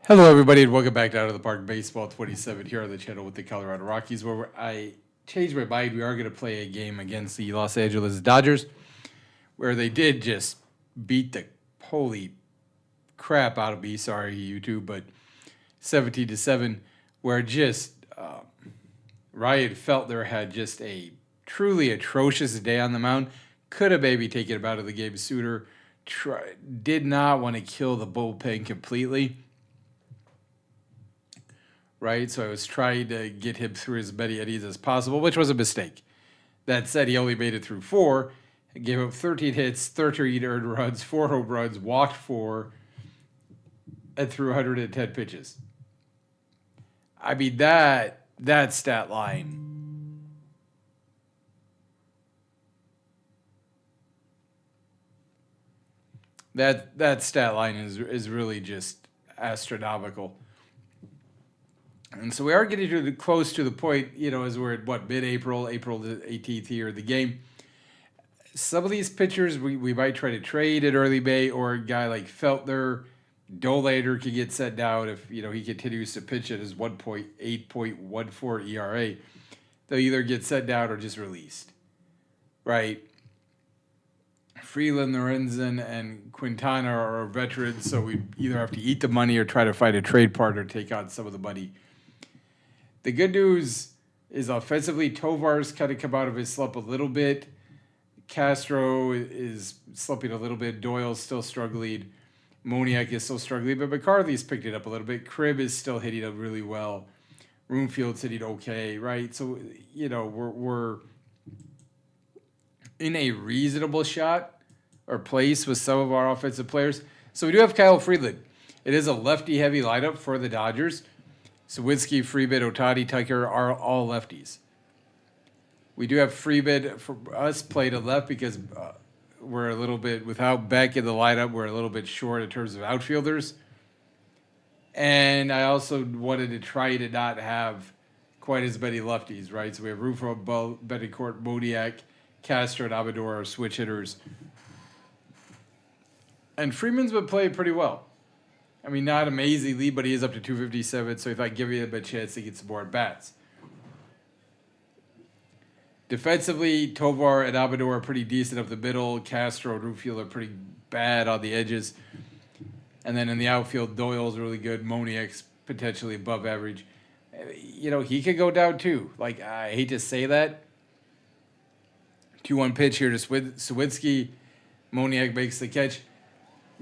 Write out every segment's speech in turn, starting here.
Hello, everybody, and welcome back to Out of the Park Baseball 27 here on the channel with the Colorado Rockies, where I changed my mind. We are going to play a game against the Los Angeles Dodgers, where they did just beat the holy crap out of me. Sorry, YouTube, but 17-7, where just Ryan Feltner had just a truly atrocious day on the mound. Could have maybe taken him out of the game sooner. Did not want to kill the bullpen completely. Right? So I was trying to get him through as many innings as possible, which was a mistake. That said, he only made it through 4, gave up 13 hits, 13 earned runs, 4 home runs, walked 4, and threw 110 pitches. I mean, that stat line. That stat line is really just astronomical. And so we are getting close to the point, as we're at mid-April, April the 18th here of the game. Some of these pitchers we might try to trade in early May, or a guy like Feltner, Dollander could get sent down if he continues to pitch at his 8.14 ERA. They'll either get sent down or just released, right? Freeland, Lorenzen, and Quintana are veterans, so we either have to eat the money or try to find a trade partner to take on some of the money. The good news is offensively, Tovar's kind of come out of his slump a little bit. Castro is slumping a little bit. Doyle's still struggling. Moniak is still struggling, but McCarthy's picked it up a little bit. Cribb is still hitting up really well. Roomfield's hitting okay, right? So, we're in a reasonable shot or place with some of our offensive players. So we do have Kyle Freeland. It is a lefty-heavy lineup for the Dodgers. Sawinski, Freeman, Ohtani, Tucker are all lefties. We do have Freeman for us played at left because we're a little bit, without Beck in the lineup, we're a little bit short in terms of outfielders. And I also wanted to try to not have quite as many lefties, right? So we have Rufo, Betancourt, Moniak, Castro, and Amador are switch hitters. And Freeman's been playing pretty well. I mean, not amazingly, but he is up to 257, so if I give him a chance to get some more at-bats. Defensively, Tovar and Amador are pretty decent up the middle. Castro and Rufield are pretty bad on the edges. And then in the outfield, Doyle's really good. Moniak's potentially above average. He could go down too. Like, I hate to say that. 2-1 pitch here to Sawinski. Moniak makes the catch.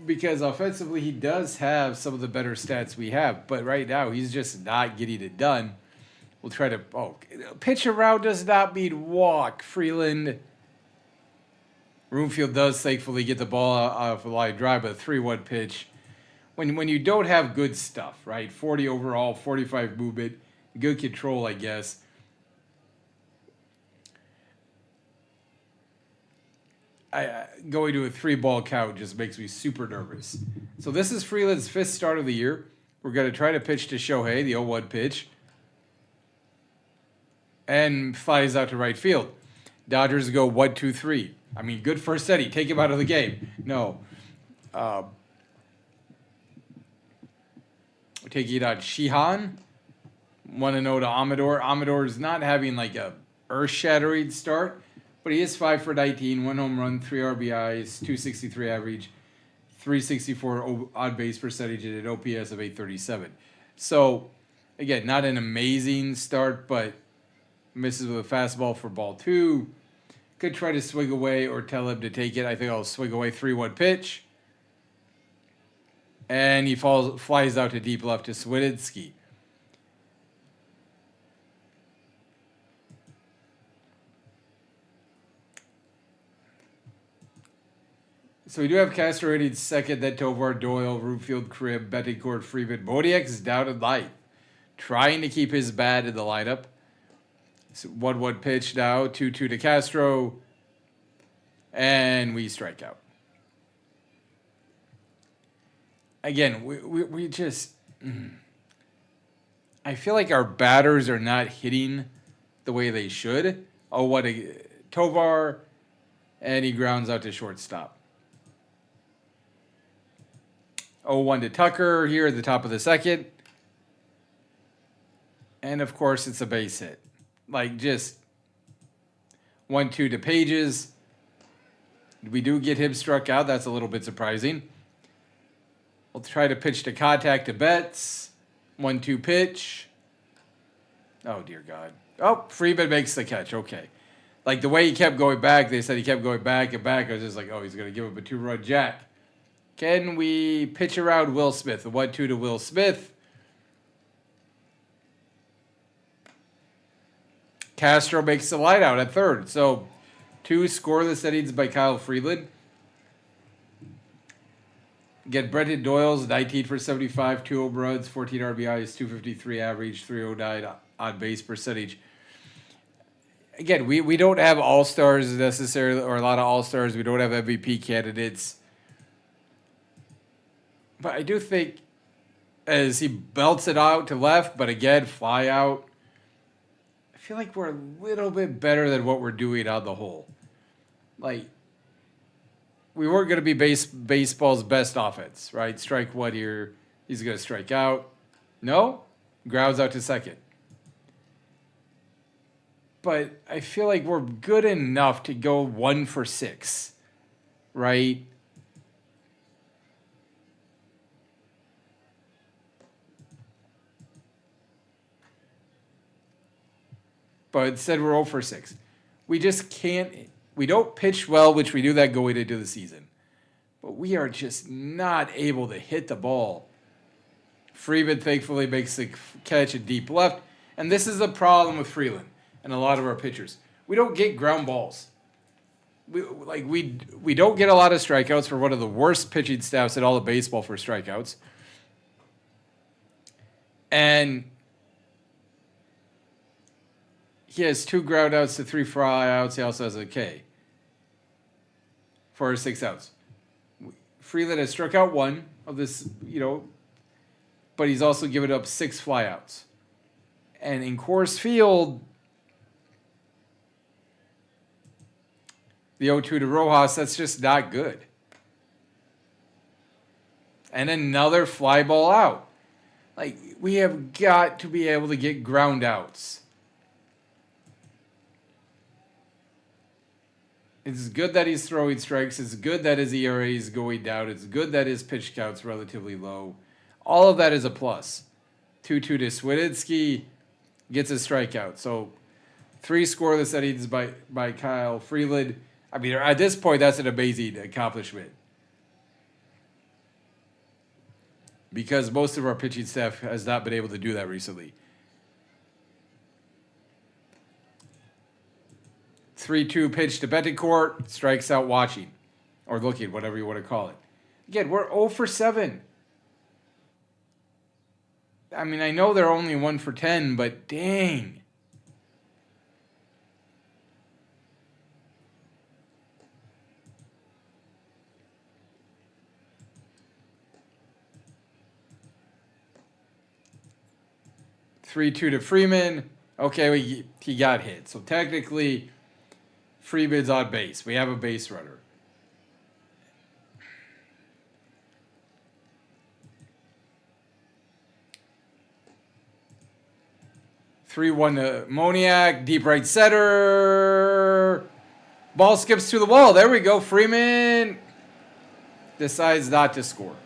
Because offensively, he does have some of the better stats we have. But right now, he's just not getting it done. We'll try to... pitch around does not mean walk, Freeland. Roomfield does thankfully get the ball off a line drive, but a 3-1 pitch. When you don't have good stuff, right? 40 overall, 45 movement, good control, I guess. Going to a 3-ball count just makes me super nervous. So this is Freeland's 5th start of the year. We're going to try to pitch to Shohei, the 0-1 pitch. And flies out to right field. Dodgers go 1-2-3. I mean, good first inning. Take him out of the game. No. Taking it out Sheehan. 1-0 to Amador. Amador is not having like a earth-shattering start, but he is 5 for 19, 1 home run, 3 RBIs, 263 average, 364 on-base percentage, and an OPS of 837. So, again, not an amazing start, but misses with a fastball for ball 2. Could try to swing away or tell him to take it. I think I'll swing away. 3-1 pitch. And he flies out to deep left to Sawinski. So we do have Castro hitting second, then Tovar, Doyle, Roomfield, Cribb, Betancourt, Freeman. Moniak is down in light, trying to keep his bat in the lineup. 1-1 pitch now, 2-2 to Castro, and we strike out. Again, we just... I feel like our batters are not hitting the way they should. Oh, what a... Tovar, and he grounds out to shortstop. 0-1 to Tucker here at the top of the second. And, of course, it's a base hit. Like, just 1-2 to Pages. We do get him struck out. That's a little bit surprising. We'll try to pitch to contact to Betts. 1-2 pitch. Oh, dear God. Oh, Freeman makes the catch. Okay. Like, the way he kept going back, they said he kept going back and back. I was just like, oh, he's going to give him a 2-run jack. Can we pitch around Will Smith? The 1-2 to Will Smith. Castro makes the line out at third. So, 2 scoreless innings by Kyle Freeland. Get Brenton Doyle's 19 for 75, 2 home runs, 14 RBIs, 253 average, 309 on base percentage. Again, we don't have all-stars necessarily, or a lot of all-stars. We don't have MVP candidates. But I do think as he belts it out to left, but again, fly out, I feel like we're a little bit better than what we're doing on the whole. Like, we weren't going to be baseball's best offense, right? Strike one here. He's going to strike out. No? Grounds out to second. But I feel like we're good enough to go 1 for 6, right? But instead we're 0 for 6. We just can't. We don't pitch well, which we knew that going into the season. But we are just not able to hit the ball. Freeman thankfully makes the catch at deep left. And this is the problem with Freeland and a lot of our pitchers. We don't get ground balls. We don't get a lot of strikeouts for one of the worst pitching staffs in all of baseball for strikeouts. And he has 2 ground outs to 3 fly outs. He also has a K for 6 outs. Freeland has struck out 1 of this, but he's also given up 6 flyouts. And in Coors Field, the 0-2 to Rojas, that's just not good. And another fly ball out. Like, we have got to be able to get ground outs. It's good that he's throwing strikes. It's good that his ERA is going down. It's good that his pitch count's relatively low. All of that is a plus. 2-2 to Swidinski gets a strikeout. So 3 scoreless innings by Kyle Freeland. I mean, at this point, that's an amazing accomplishment. Because most of our pitching staff has not been able to do that recently. 3-2 pitch to Betancourt, strikes out watching, or looking, whatever you want to call it. Again, we're 0 for 7. I mean, I know they're only 1 for 10, but dang. (3-2 to Freeman. Okay, he got hit. So technically, Freeman's on base. We have a base runner. (3-1 to Moniak. Deep right center. Ball skips to the wall. There we go. Freeman decides not to score.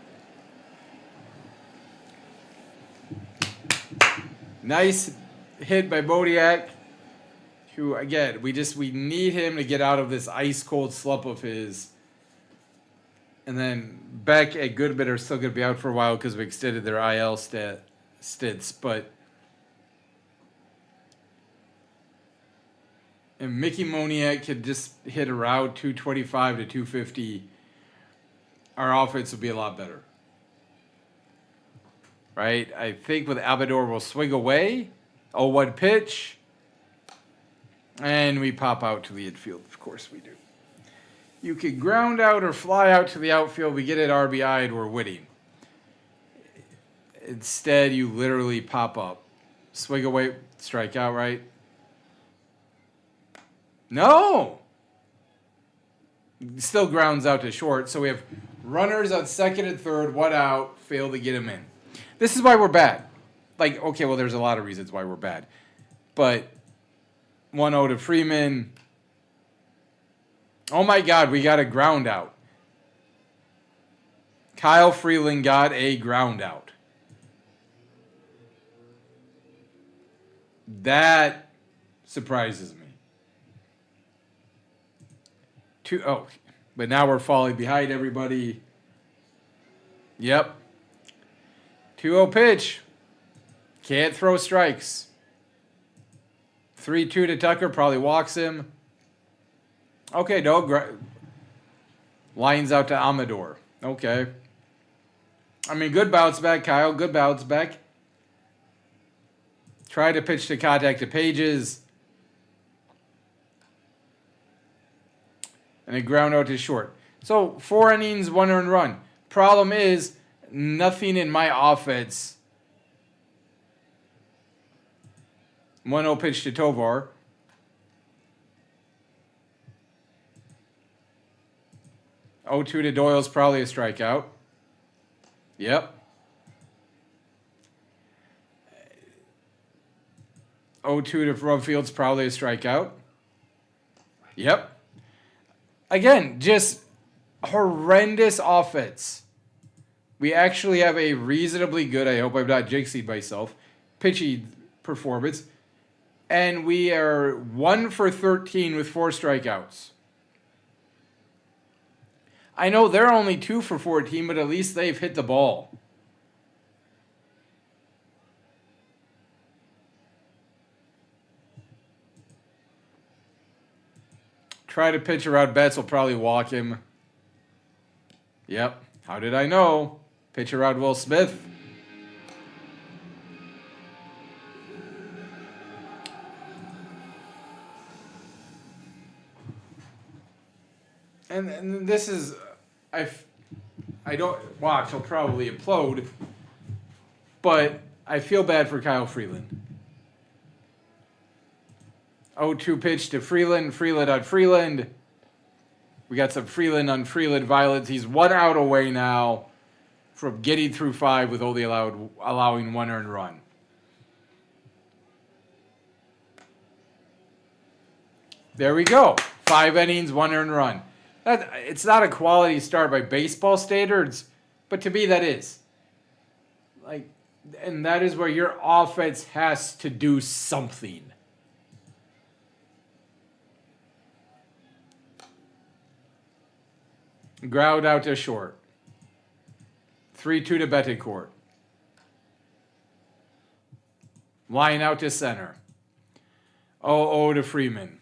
Nice hit by Moniak, who, again, we need him to get out of this ice-cold slump of his. And then Beck and Goodman are still going to be out for a while because we extended their IL stints. And Mickey Moniak could just hit around 225 to 250. Our offense will be a lot better. Right? I think with Abador, we'll swing away. 0-1 pitch. And we pop out to the infield. Of course we do. You can ground out or fly out to the outfield. We get an RBI and we're winning. Instead, you literally pop up. Swing away, strike out, right? No! Still grounds out to short. So we have Runners on second and third, one out, fail to get him in. This is why we're bad. Like, okay, well, there's a lot of reasons why we're bad. But 1-0 to Freeman. Oh, my God, we got a ground out. Kyle Freeland got a ground out. That surprises me. But now we're falling behind everybody. Yep. 2-0 pitch. Can't throw strikes. 3-2 to Tucker. Probably walks him. Okay, no. Lines out to Amador. Okay. I mean, good bounce back, Kyle. Good bounce back. Try to pitch to contact to Pages. And a ground out to short. So 4 innings, 1 earned run. Problem is, nothing in my offense. 1-0 pitch to Tovar. Oh, 2 to Doyle's probably a strikeout. Yep. 0-2 to Rumfield's probably a strikeout. Yep. Again, just horrendous offense. We actually have a reasonably good, I hope I'm not jinxing myself, pitching performance. And we are 1 for 13 with 4 strikeouts. I know they're only 2 for 14, but at least they've hit the ball. Try to pitch around Betts will probably walk him. Yep. How did I know? Pitch around Will Smith. And this is, I don't watch. He'll probably implode. But I feel bad for Kyle Freeland. 0-2 pitch to Freeland. Freeland on Freeland. We got some Freeland on Freeland violence. He's 1 out away now from getting through 5 with only allowing 1 earned run. There we go. 5 innings, 1 earned run. It's not a quality start by baseball standards, but to me that is. And that is where your offense has to do something. Ground out to short. 3-2 to Betancourt. Line out to center. 0-0 to Freeman.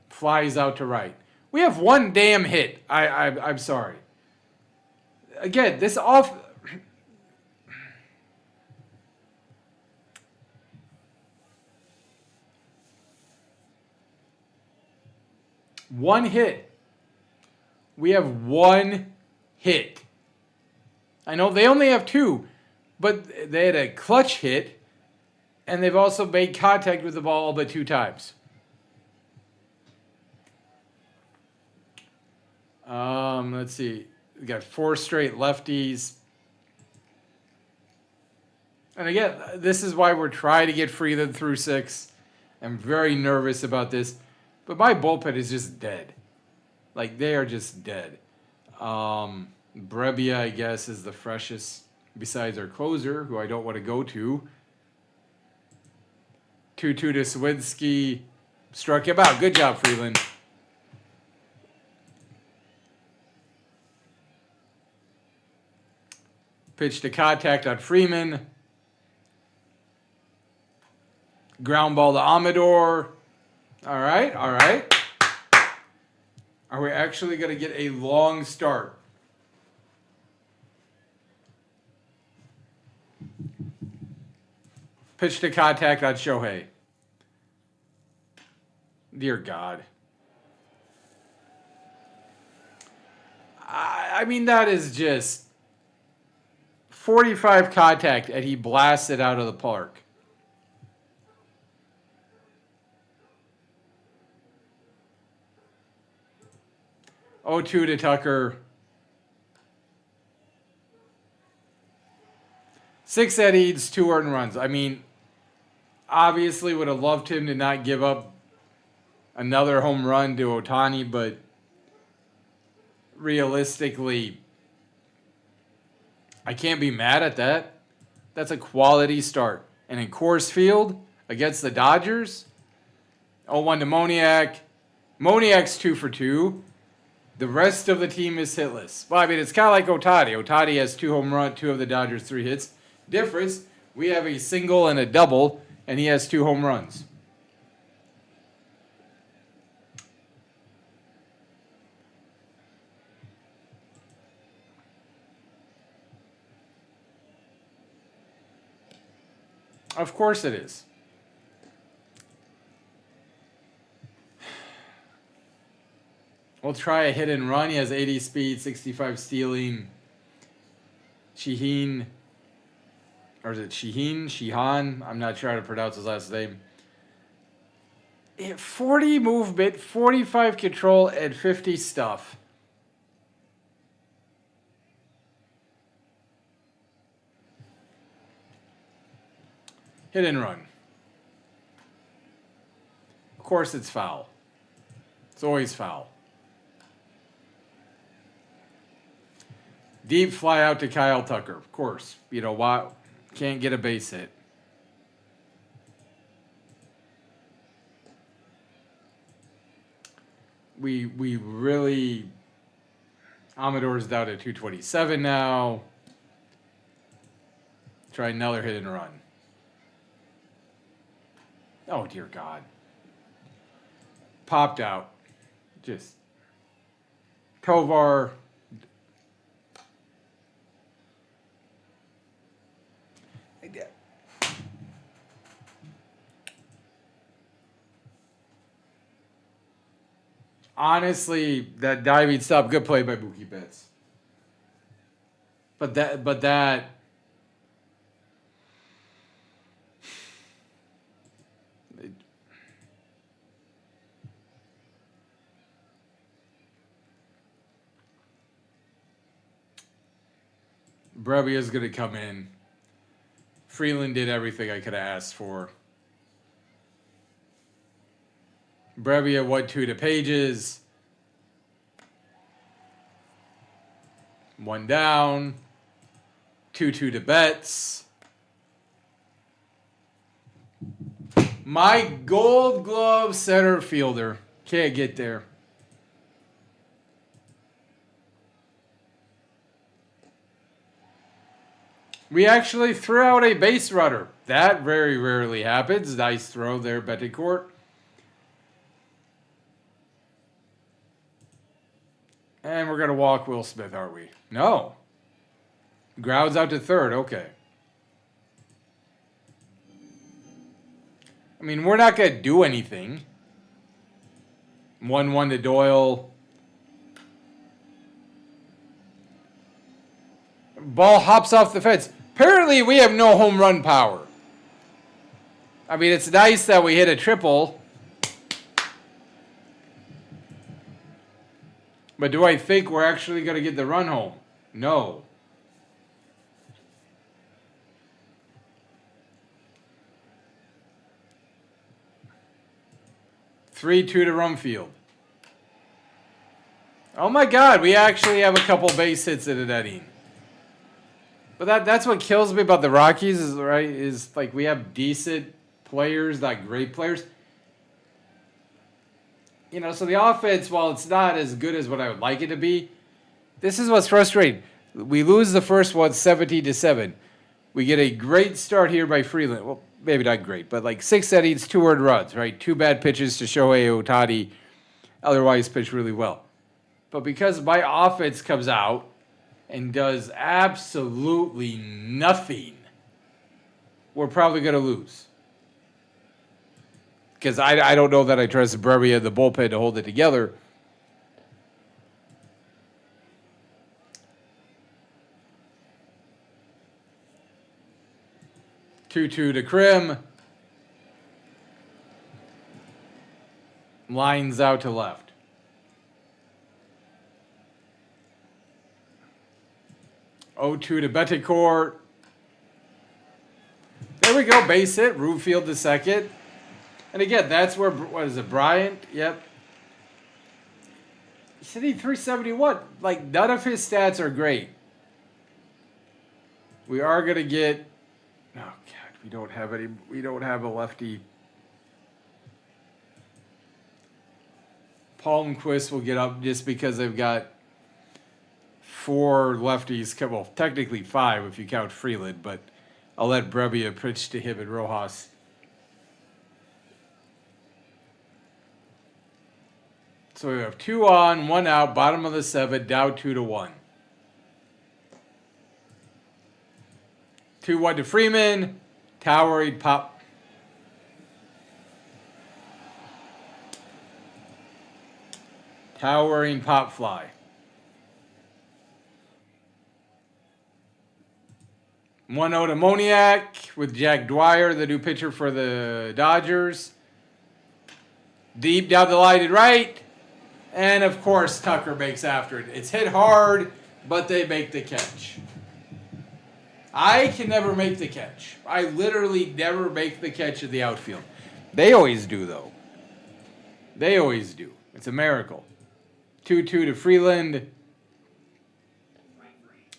Flies out to right. We have 1 damn hit. I'm sorry. Again, this off. One hit. We have 1 hit. I know they only have 2, but they had a clutch hit, and they've also made contact with the ball all but 2 times. Let's see. We got 4 straight lefties. And again, this is why we're trying to get Freeland through 6. I'm very nervous about this. But my bullpen is just dead. Like, they are just dead. Brebbia, I guess, is the freshest besides our closer, who I don't want to go to. 2-2 to Swinsky. Struck him out. Good job, Freeland. Pitch to contact on Freeman. Ground ball to Amador. All right, all right. Are we actually going to get a long start? Pitch to contact on Shohei. Dear God. I mean, that is just 45 contact, and he blasts it out of the park. 0-2 to Tucker. 6 at Eads, 2 earned runs. I mean, obviously would have loved him to not give up another home run to Ohtani, but realistically, I can't be mad at that. That's a quality start. And in Coors Field against the Dodgers, 0-1 to Moniak. Moniak's 2 for 2. The rest of the team is hitless. Well, I mean, it's kind of like Ohtani. Ohtani has 2 home runs, 2 of the Dodgers' 3 hits. Difference, we have a single and a double, and he has 2 home runs. Of course it is. We'll try a hit and run. He has 80 speed, 65 stealing. Shaheen, or is it Shaheen? Sheehan? I'm not sure how to pronounce his last name. 40 movement, 45 control, and 50 stuff. Hit and run. Of course it's foul. It's always foul. Deep fly out to Kyle Tucker. Of course. You know why? Can't get a base hit. We really... Amador's down at 227 now. Try another hit and run. Oh, dear God. Popped out. Just. Tovar. Honestly, that diving stop, good play by Mookie Betts. But that. Brebbia's going to come in. Freeland did everything I could have asked for. Brebbia 1-2 to Pages. 1 down. 2-2 to Betts. My Gold Glove center fielder. Can't get there. We actually threw out a base runner. That very rarely happens. Nice throw there, Betancourt. And we're going to walk Will Smith, aren't we? No. Grounds out to third. Okay. I mean, we're not going to do anything. 1-1 to Doyle. Ball hops off the fence. Apparently, we have no home run power. I mean, it's nice that we hit a triple. But do I think we're actually going to get the run home? No. (3-2) to Rumfield. Oh my God, we actually have a couple base hits in an inning. But that's what kills me about the Rockies is like we have decent players, not great players. You know, so the offense, while it's not as good as what I would like it to be, this is what's frustrating. We lose the first one 17-7. We get a great start here by Freeland. Well, maybe not great, but like 6 innings, 2 earned runs, right? 2 bad pitches to Shohei Ohtani. Otherwise pitched really well. But because my offense comes out and does absolutely nothing, we're probably going to lose. Because I don't know that I trust Brebbia in the bullpen to hold it together. (2-2) to Krim. Lines out to left. 0-2 to Betancourt. There we go, base hit. Rufield to second. And again, that's where, what is it, Bryant? Yep. He said he 371. Like, none of his stats are great. We are going to get, oh, God, we don't have a lefty. Palmquist will get up just because they've got 4 lefties. Well, technically 5 if you count Freeland, but I'll let Brebbia pitch to him and Rojas. So we have 2 on, 1 out, bottom of the 7, down 2-1. 2-1 to Freeman. Towering pop. Towering pop fly. 1-0 to Moniak with Jack Dwyer, the new pitcher for the Dodgers. Deep down the line and right. And, of course, Tucker makes after it. It's hit hard, but they make the catch. I can never make the catch. I literally never make the catch in the outfield. They always do, though. They always do. It's a miracle. 2-2 to Freeland.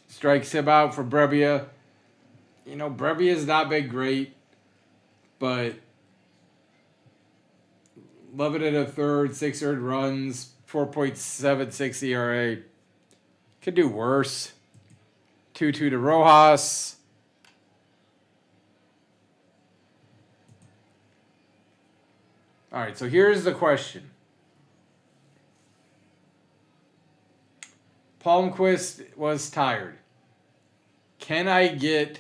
Strikes him out for Brebbia. You know, Brebbia's not been great, but 11 1/3, 6 earned runs, 4.76 ERA. Could do worse. 2-2 to Rojas. All right, so here's the question. Palmquist was tired. Can I get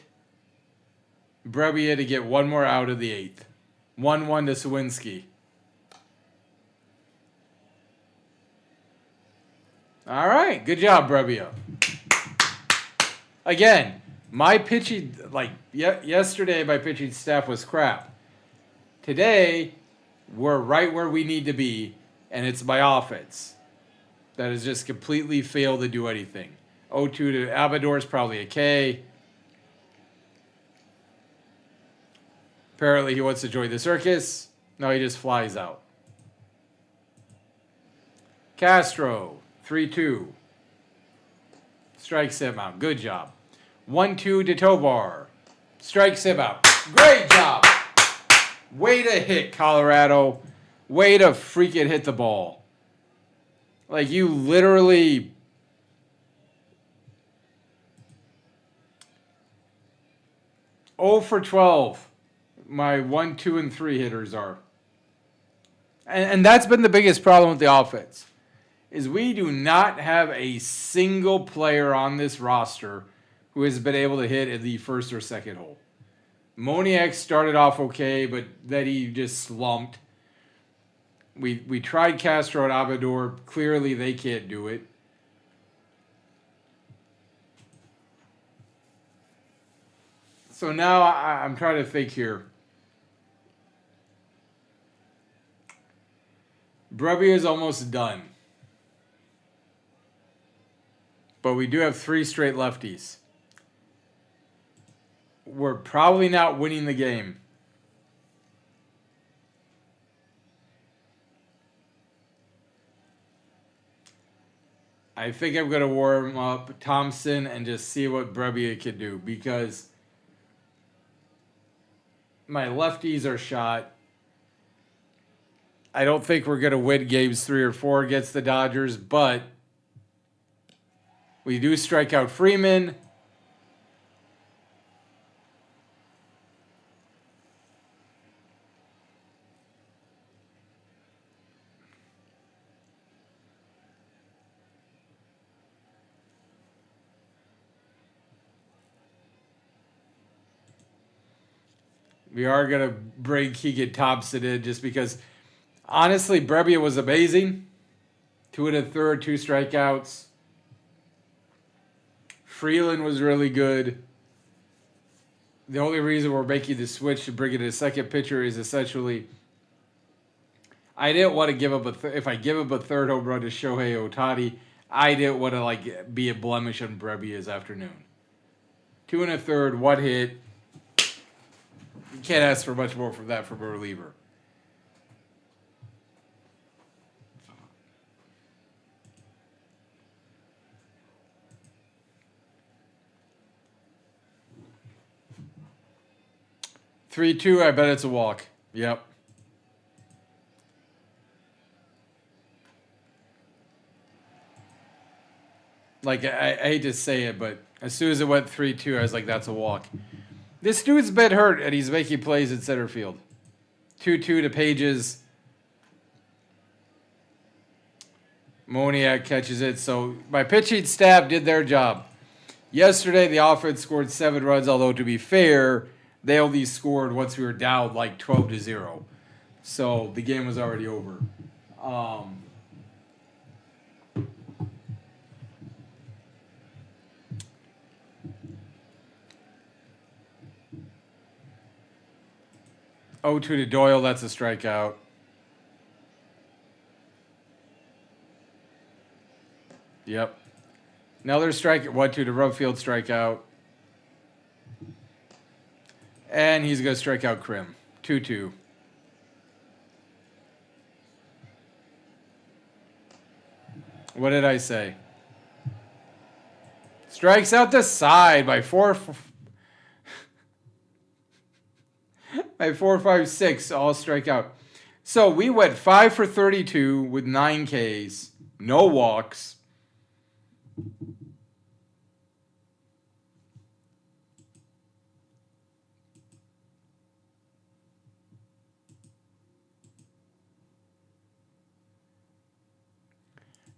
Brebbia to get one more out of the 8th? 1-1 to Sawinski. All right, good job, Brebbia. Again, my pitching, yesterday, my pitching staff was crap. Today, we're right where we need to be, and it's my offense that has just completely failed to do anything. 0-2 to Abador is probably a K. Apparently, he wants to join the circus. No, he just flies out. Castro, 3-2. Strikes him out. Good job. 1-2 to Tovar. Strikes him out. Great job. Way to hit, Colorado. Way to freaking hit the ball. Like, you literally... Oh for 12. My 1, 2, and 3 hitters are. And that's been the biggest problem with the offense. Is we do not have a single player on this roster who has been able to hit at the first or second hole. Moniak started off okay, but then he just slumped. We tried Castro and Abador. Clearly, they can't do it. So now I'm trying to think here. Brebbia is almost done. But we do have 3 straight lefties. We're probably not winning the game. I think I'm going to warm up Thompson and just see what Brebbia can do, because my lefties are shot. I don't think we're going to win games 3 or 4 against the Dodgers, but we do strike out Freeman. We are going to bring Keegan Thompson in just because, honestly, Brebbia was amazing. 2 1/3, 2 strikeouts. Freeland was really good. The only reason we're making the switch to bring in a second pitcher is essentially I didn't want to give up if I give up a third home run to Shohei Ohtani, I didn't want to be a blemish on Brebbia's afternoon. 2 1/3, 1 hit. You can't ask for much more from that from a reliever. Three two. I bet it's a walk. Yep. Like I hate to say it, but as soon as it went 3-2, I was like, "That's a walk." This dude's been hurt, and he's making plays in center field. 2-2 to Pages. Moniak catches it. So my pitching staff did their job. Yesterday, the offense scored 7 runs, although to be fair, they only scored once we were down like 12-0. So the game was already over. 0-2 to Doyle, that's a strikeout. Yep. Another strike at 1-2 to Rumfield, strikeout. And he's going to strike out Krim. 2-2. What did I say? Strikes out the side by 4, 5, 6. All strike out. So we went 5 for 32 with 9 Ks. No walks.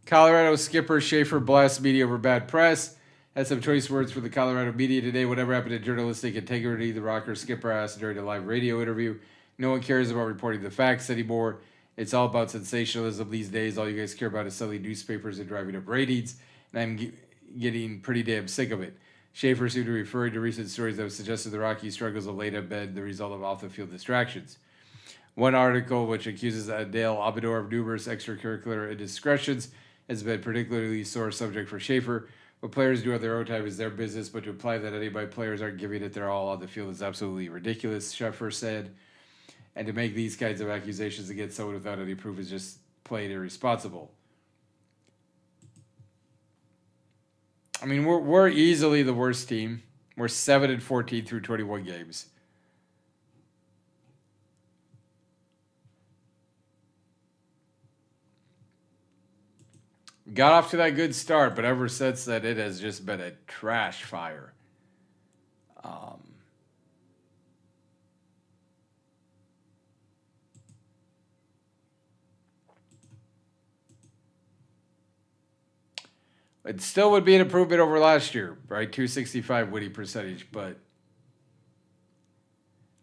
Colorado skipper Schaefer blasts media over bad press. Had some choice words for the Colorado media today. Whatever happened to journalistic integrity, the Rocker skipper asked during a live radio interview. No one cares about reporting the facts anymore. It's all about sensationalism these days. All you guys care about is selling newspapers and driving up ratings. And I'm getting pretty damn sick of it. Schaefer seemed to be referring to recent stories that have suggested the Rockies' struggles of late have been the result of off-the-field distractions. One article, which accuses Dale Abador of numerous extracurricular indiscretions, has been particularly sore subject for Schaefer. What players do at their own time is their business, but to imply that anybody players aren't giving it their all on the field is absolutely ridiculous, Schaefer said. And to make these kinds of accusations against someone without any proof is just plain irresponsible. I mean, we're easily the worst team. We're 7-14 through 21 games. Got off to that good start, but ever since then, it has just been a trash fire. It still would be an improvement over last year, right? 265 winning percentage, but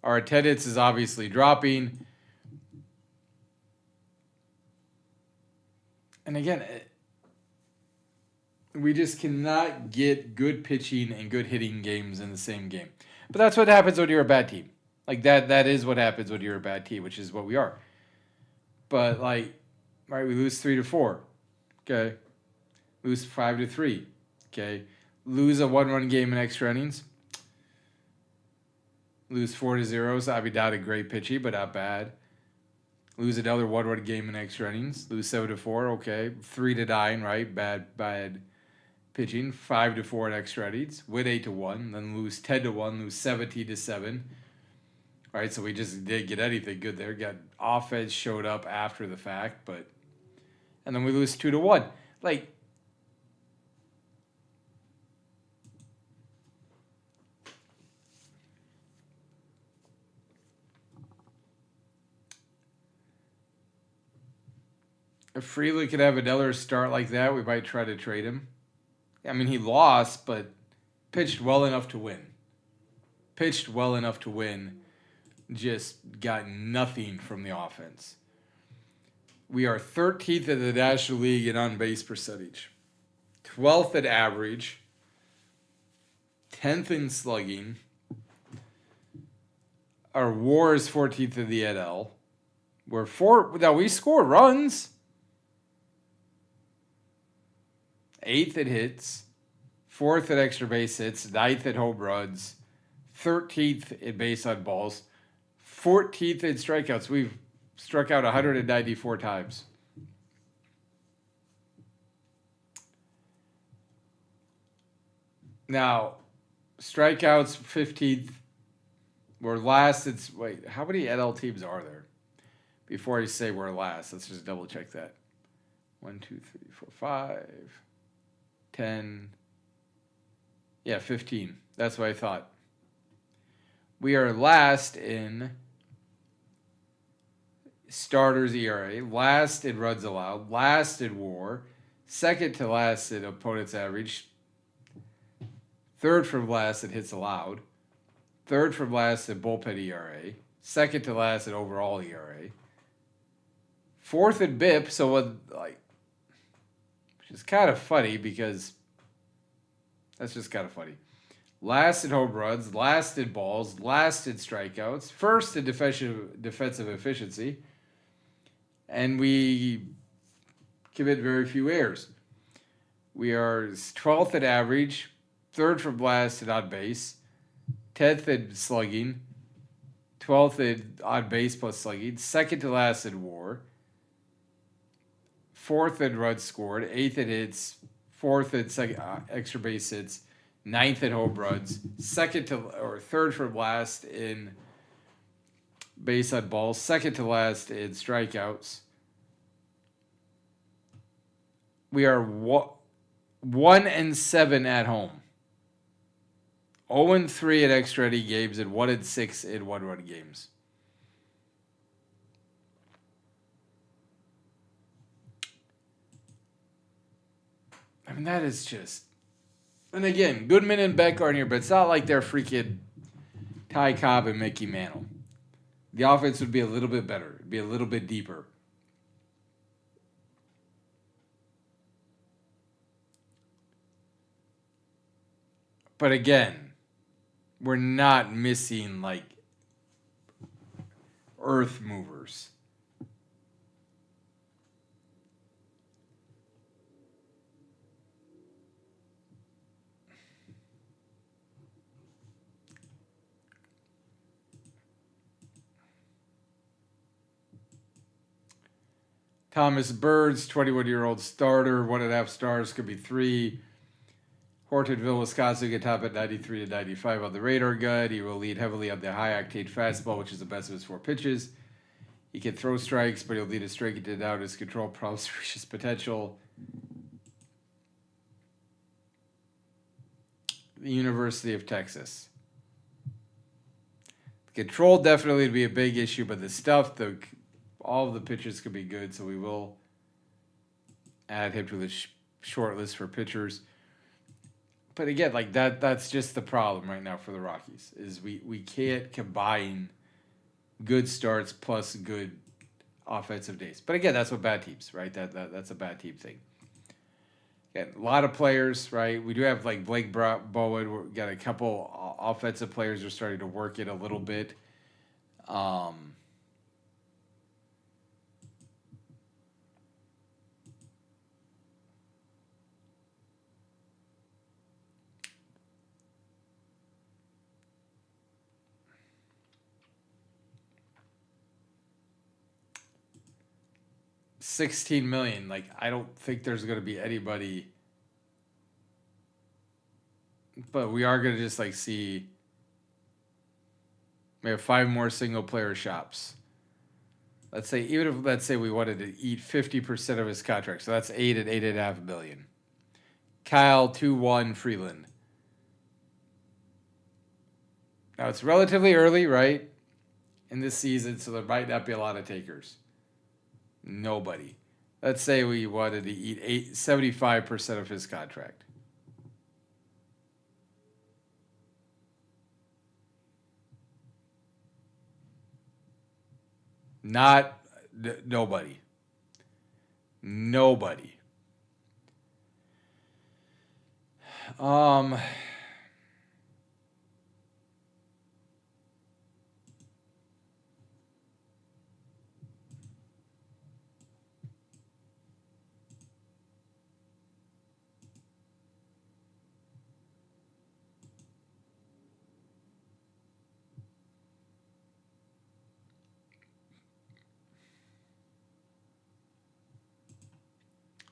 our attendance is obviously dropping. And again, we just cannot get good pitching and good hitting games in the same game. But that's what happens when you're a bad team. Like that is what happens when you're a bad team, which is what we are. But like, right, we lose 3-4. Okay. Lose 5-3. Okay. Lose a 1-run game in extra innings. Lose 4-0. So I mean, not a great pitching, but not bad. Lose another 1-run game in extra innings. Lose 7-4. Okay. 3-9. Right. Bad pitching. 5-4 in extra innings. Win 8-1. Then lose 10-1. Lose 17-7. All right. So we just didn't get anything good there. Got offense showed up after the fact, and then we lose 2-1. Like. If Freeland could have another start like that, we might try to trade him. I mean, he lost, but pitched well enough to win. Just got nothing from the offense. We are 13th in the National League in on-base percentage. 12th in average. 10th in slugging. Our WAR is 14th in the NL. Now we score runs. 8th in hits, 4th at extra base hits, 9th at home runs, 13th in base on balls, 14th in strikeouts. We've struck out 194 times. Now, strikeouts 15th. We're last. Wait, how many NL teams are there? Before I say we're last, let's just double check that. 1, 2, 3, 4, 5, 10. Yeah, 15. That's what I thought. We are last in starters ERA, last in runs allowed, last in WAR, second to last in opponent's average, third from last in hits allowed, third from last in bullpen ERA, second to last in overall ERA, fourth in BIP. So which is kind of funny because that's just kind of funny. Last in home runs, last in balls, last in strikeouts, first in defensive efficiency, and we commit very few errors. We are 12th in average, third from last in on base, 10th in slugging, 12th in on base plus slugging, second to last in WAR, 4th in runs scored, 8th in hits, 4th in extra base hits, 9th in home runs, third from last in base on balls, second to last in strikeouts. We are 1-7 at home, 0-3 at extra inning games, and 1-6 in one-run games. I mean, that is just. And again, Goodman and Beck aren't here, but it's not like they're freaking Ty Cobb and Mickey Mantle. The offense would be a little bit better. It'd be a little bit deeper. But again, we're not missing like earth movers. Thomas Birds, 21-year-old starter, 1.5 stars, could be 3. Hortonville, Wisconsin, get top at 93 to 95 on the radar gun. He will lead heavily on the high-octane fastball, which is the best of his 4 pitches. He can throw strikes, but he'll need to strike it down. His control problems reach his potential. The University of Texas. The control definitely would be a big issue, but the stuff, all of the pitchers could be good, so we will add him to the short list for pitchers. But again, like that's just the problem right now for the Rockies, is we can't combine good starts plus good offensive days. But again, that's what bad teams, right? That's a bad team thing. Again, a lot of players, right? We do have like Blake Bowen. We got a couple offensive players who are starting to work it a little bit. 16 million. Like, I don't think there's going to be anybody, but we are going to just like see. We have 5 more single player shops. Let's say we wanted to eat 50% of his contract, so that's 8 and 8.5 million. Kyle 2-1 Freeland. Now it's relatively early, right, in this season, so there might not be a lot of takers. Nobody. Let's say we wanted to eat 75% of his contract. Nobody. Nobody.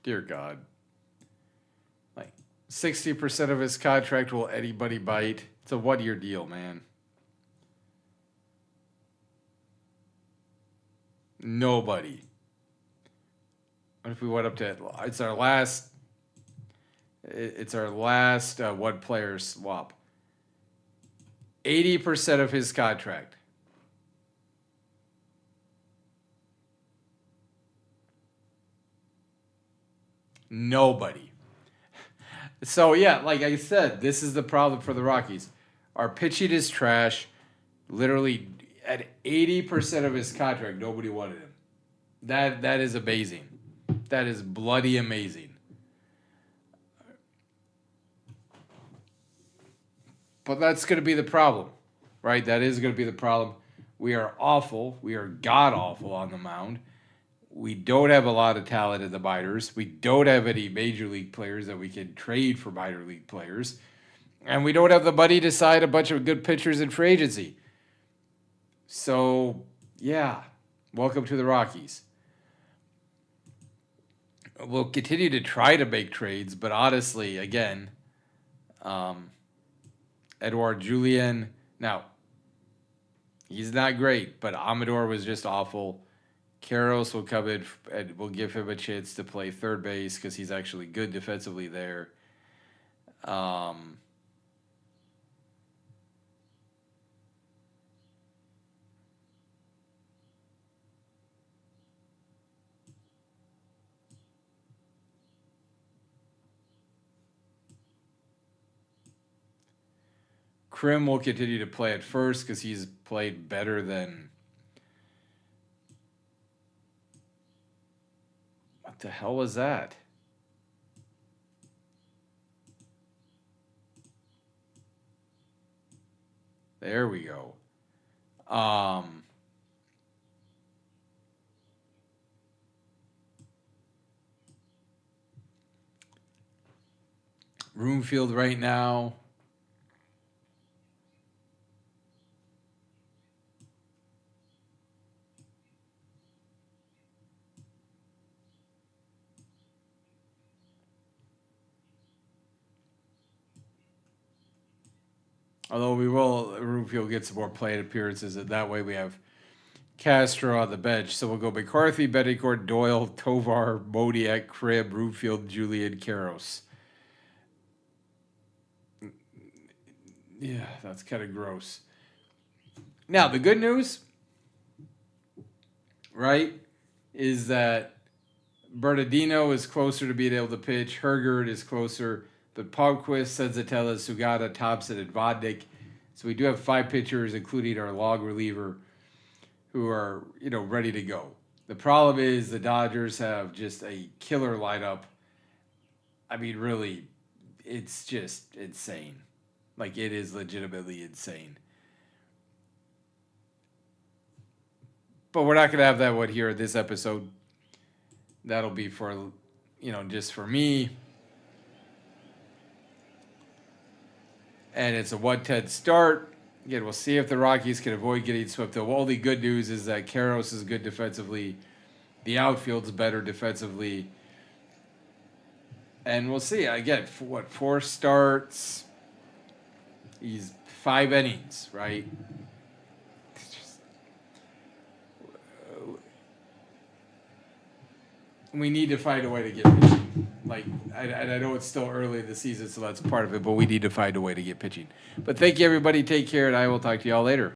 Dear God. Like 60% of his contract will anybody bite. It's a 1-year deal, man. Nobody. What if we went up to it's our last one player swap. 80% of his contract. Nobody. So yeah, like I said, this is the problem for the Rockies. Our pitching is trash. Literally at 80% of his contract, nobody wanted him. That is amazing. That is bloody amazing. But that's going to be the problem, right? That is going to be the problem. We are awful. We are god awful on the mound. We don't have a lot of talent in the minors. We don't have any major league players that we can trade for minor league players. And we don't have the money to sign a bunch of good pitchers in free agency. So, yeah, welcome to the Rockies. We'll continue to try to make trades, but honestly, again, Edouard Julien, now, he's not great, but Amador was just awful. Karros will come in and we'll give him a chance to play third base because he's actually good defensively there. Krim will continue to play at first because he's played better than... What the hell was that? There we go. Roomfield right now. Although Roomfield get some more plate appearances, and that way we have Castro on the bench. So we'll go McCarthy, Bettencourt, Doyle, Tovar, Modiak, Cribb, Roomfield, Julian, Karros. Yeah, that's kind of gross. Now, the good news, right, is that Bernardino is closer to being able to pitch. Hergert is closer. But Palmquist, Senzatella, Sugata, Thompson, and Vodnik. So we do have 5 pitchers, including our log reliever, who are, ready to go. The problem is the Dodgers have just a killer lineup. I mean, really, it's just insane. Like, it is legitimately insane. But we're not going to have that one here in this episode. That'll be for, just for me. And it's a 1-10 start. Again, we'll see if the Rockies can avoid getting swept. The only good news is that Karros is good defensively. The outfield's better defensively. And we'll see. Again, 4 starts. He's 5 innings, right? We need to find a way to get pitching. I know it's still early in the season, so that's part of it, but we need to find a way to get pitching. But thank you, everybody. Take care, and I will talk to y'all later.